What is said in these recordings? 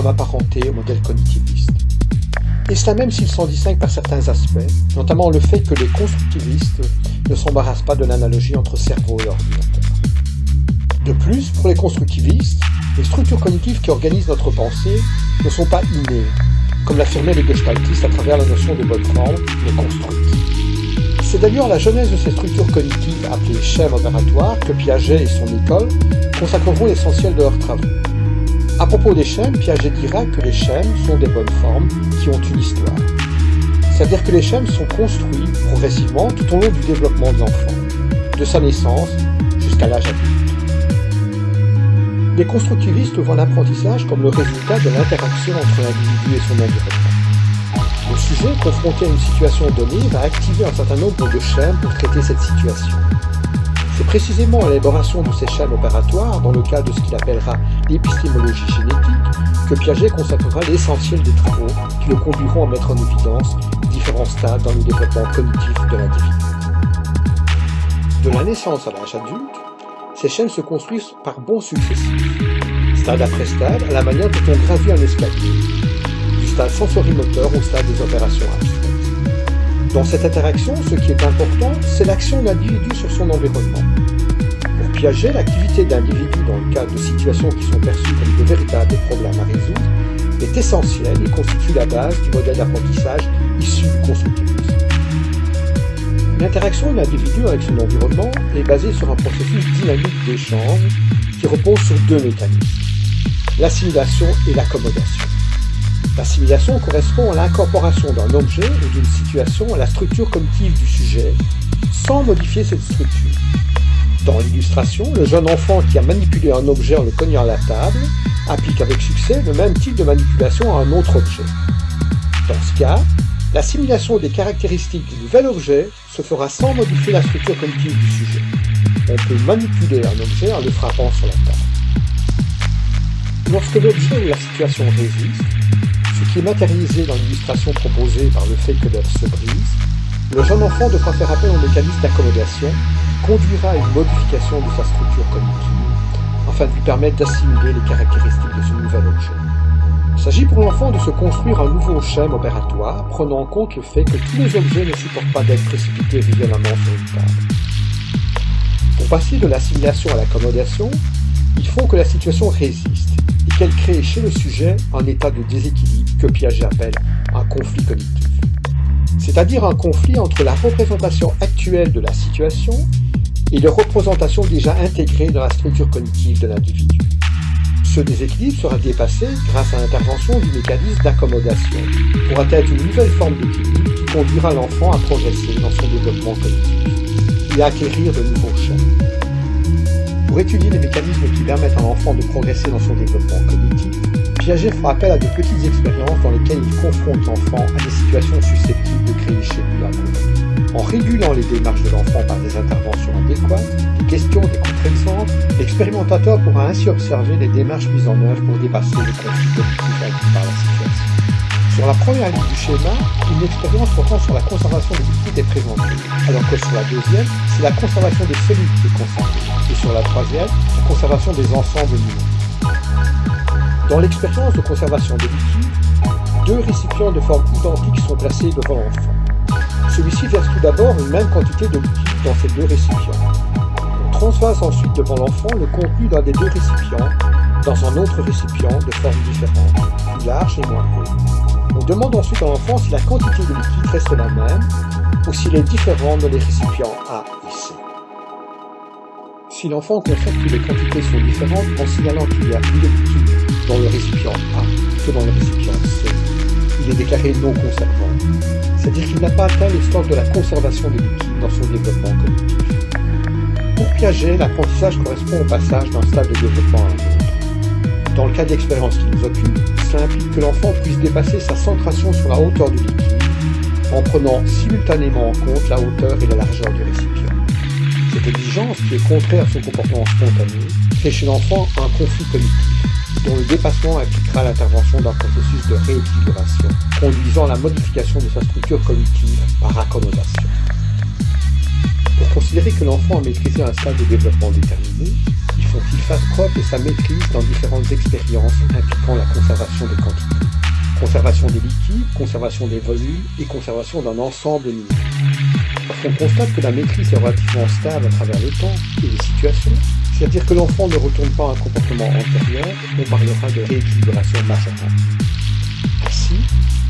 comme apparentés au modèle cognitiviste. Et cela même s'il s'en distingue par certains aspects, notamment le fait que les constructivistes ne s'embarrassent pas de l'analogie entre cerveau et ordinateur. De plus, pour les constructivistes, les structures cognitives qui organisent notre pensée ne sont pas innées, comme l'affirmaient les gestaltistes à travers la notion de bonne forme, mais construites. C'est d'ailleurs à la genèse de ces structures cognitives appelées schèmes opératoires que Piaget et son école consacreront l'essentiel de leurs travaux. À propos des schèmes, Piaget dira que les schèmes sont des bonnes formes qui ont une histoire. C'est-à-dire que les schèmes sont construits progressivement tout au long du développement de l'enfant, de sa naissance jusqu'à l'âge adulte. Les constructivistes voient l'apprentissage comme le résultat de l'interaction entre l'individu et son environnement. Le sujet, confronté à une situation donnée, va activer un certain nombre de schèmes pour traiter cette situation. C'est précisément à l'élaboration de ces schèmes opératoires, dans le cadre de ce qu'il appellera l'épistémologie génétique, que Piaget consacrera l'essentiel des travaux qui le conduiront à mettre en évidence différents stades dans le développement cognitif de l'individu. De la naissance à l'âge adulte, ces schèmes se construisent par bonds successifs, stade après stade, à la manière dont on gravit un escalier, du stade sensorimoteur au stade des opérations abstraites. Dans cette interaction, ce qui est important, c'est l'action de l'individu sur son environnement. Pour Piaget, l'activité de l'individu dans le cadre de situations qui sont perçues comme de véritables problèmes à résoudre est essentielle et constitue la base du modèle d'apprentissage issu du constructivisme. L'interaction de l'individu avec son environnement est basée sur un processus dynamique d'échange qui repose sur deux mécanismes, l'assimilation et l'accommodation. L'assimilation correspond à l'incorporation d'un objet ou d'une situation à la structure cognitive du sujet, sans modifier cette structure. Dans l'illustration, le jeune enfant qui a manipulé un objet en le cognant à la table applique avec succès le même type de manipulation à un autre objet. Dans ce cas, l'assimilation des caractéristiques du nouvel objet se fera sans modifier la structure cognitive du sujet. On peut manipuler un objet en le frappant sur la table. Lorsque l'objet ou la situation résiste, ce qui est matérialisé dans l'illustration proposée par le fait que l'œuf se brise, le jeune enfant devra faire appel au mécanisme d'accommodation, conduira à une modification de sa structure cognitive, afin de lui permettre d'assimiler les caractéristiques de ce nouvel objet. Il s'agit pour l'enfant de se construire un nouveau schème opératoire, prenant en compte le fait que tous les objets ne supportent pas d'être précipités violemment sur une table. Pour passer de l'assimilation à l'accommodation, il faut que la situation résiste et qu'elle crée chez le sujet un état de déséquilibre que Piaget appelle un conflit cognitif. C'est-à-dire un conflit entre la représentation actuelle de la situation et les représentations déjà intégrées dans la structure cognitive de l'individu. Ce déséquilibre sera dépassé grâce à l'intervention du mécanisme d'accommodation pour atteindre une nouvelle forme d'équilibre qui conduira l'enfant à progresser dans son développement cognitif et à acquérir de nouveaux schèmes. Pour étudier les mécanismes qui permettent à l'enfant de progresser dans son développement cognitif, Piaget fera appel à de petites expériences dans lesquelles il confronte l'enfant à des situations susceptibles de créer chez lui un conflit. En régulant les démarches de l'enfant par des interventions adéquates, des questions, des contre-exemples, l'expérimentateur pourra ainsi observer les démarches mises en œuvre pour dépasser le conflit cognitif induit par la situation. Sur la première ligne du schéma, une expérience portant sur la conservation des liquides est présentée, alors que sur la deuxième, c'est la conservation des cellules qui est conservée, et sur la troisième, la conservation des ensembles numériques. Dans l'expérience de conservation des liquides, deux récipients de forme identique sont placés devant l'enfant. Celui-ci verse tout d'abord une même quantité de liquide dans ces deux récipients. On transvase ensuite devant l'enfant le contenu d'un des deux récipients dans un autre récipient de forme différente, plus large et moins haut. On demande ensuite à l'enfant si la quantité de liquide reste la même ou s'il est différent dans les récipients A et C. Si l'enfant constate que les quantités sont différentes en signalant qu'il y a plus de liquide dans le récipient A que dans le récipient C, il est déclaré non conservant. C'est-à-dire qu'il n'a pas atteint le stade de la conservation des liquides dans son développement cognitif. Pour Piaget, l'apprentissage correspond au passage d'un stade de développement à un autre. Dans le cas de l'expérience qui nous occupe, cela implique que l'enfant puisse dépasser sa centration sur la hauteur du liquide en prenant simultanément en compte la hauteur et la largeur du récipient. Cette exigence, qui est contraire à son comportement spontané, crée chez l'enfant un conflit cognitif, dont le dépassement impliquera l'intervention d'un processus de rééquilibration, conduisant à la modification de sa structure cognitive par accommodation. Pour considérer que l'enfant a maîtrisé un stade de développement déterminé, il faut qu'il fasse preuve de sa maîtrise dans différentes expériences impliquant la conservation des quantités. Conservation des liquides, conservation des volumes et conservation d'un ensemble numérique. Lorsqu'on constate que la maîtrise est relativement stable à travers le temps et les situations, c'est-à-dire que l'enfant ne retourne pas à un comportement antérieur, on parlera de rééquilibration macérante. Ainsi,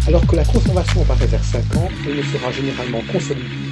alors que la conservation apparaît vers 5 ans, elle ne sera généralement consolidée